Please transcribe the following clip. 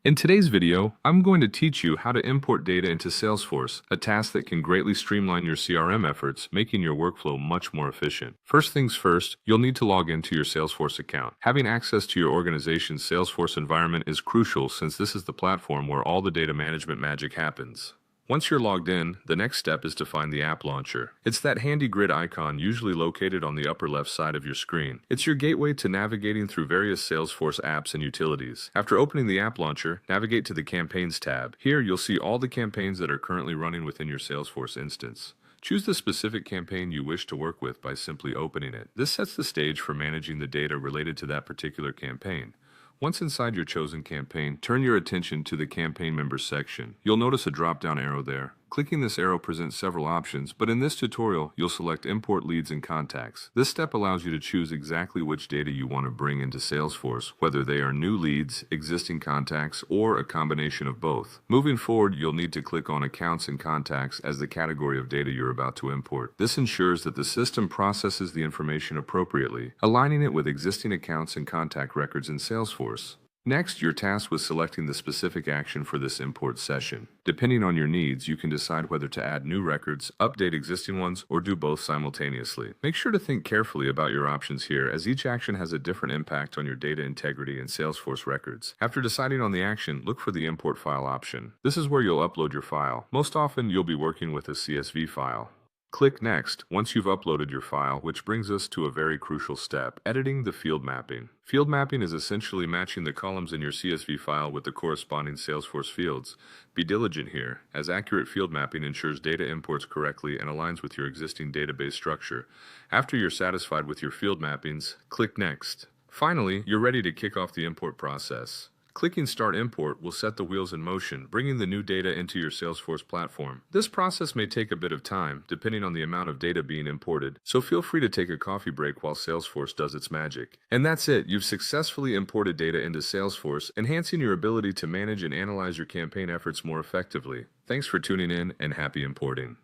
In today's video, I'm going to teach you how to import data into Salesforce, a task that can greatly streamline your CRM efforts, making your workflow much more efficient. First things first, you'll need to log into your Salesforce account. Having access to your organization's Salesforce environment is crucial since this is the platform where all the data management magic happens. Once you're logged in, the next step is to find the app launcher. It's that handy grid icon usually located on the upper left side of your screen. It's your gateway to navigating through various Salesforce apps and utilities. After opening the app launcher, navigate to the Campaigns tab. Here, you'll see all the campaigns that are currently running within your Salesforce instance. Choose the specific campaign you wish to work with by simply opening it. This sets the stage for managing the data related to that particular campaign. Once inside your chosen campaign, turn your attention to the Campaign Members section. You'll notice a drop-down arrow there. Clicking this arrow presents several options, but in this tutorial, you'll select Import Leads and Contacts. This step allows you to choose exactly which data you want to bring into Salesforce, whether they are new leads, existing contacts, or a combination of both. Moving forward, you'll need to click on Accounts and Contacts as the category of data you're about to import. This ensures that the system processes the information appropriately, aligning it with existing accounts and contact records in Salesforce. Next, you're tasked with selecting the specific action for this import session. Depending on your needs, you can decide whether to add new records, update existing ones, or do both simultaneously. Make sure to think carefully about your options here, as each action has a different impact on your data integrity and Salesforce records. After deciding on the action, look for the Import File option. This is where you'll upload your file. Most often, you'll be working with a CSV file. Click Next once you've uploaded your file, which brings us to a very crucial step, editing the field mapping. Field mapping is essentially matching the columns in your CSV file with the corresponding Salesforce fields. Be diligent here, as accurate field mapping ensures data imports correctly and aligns with your existing database structure. After you're satisfied with your field mappings, click Next. Finally, you're ready to kick off the import process. Clicking Start Import will set the wheels in motion, bringing the new data into your Salesforce platform. This process may take a bit of time, depending on the amount of data being imported, so feel free to take a coffee break while Salesforce does its magic. And that's it, you've successfully imported data into Salesforce, enhancing your ability to manage and analyze your campaign efforts more effectively. Thanks for tuning in, and happy importing.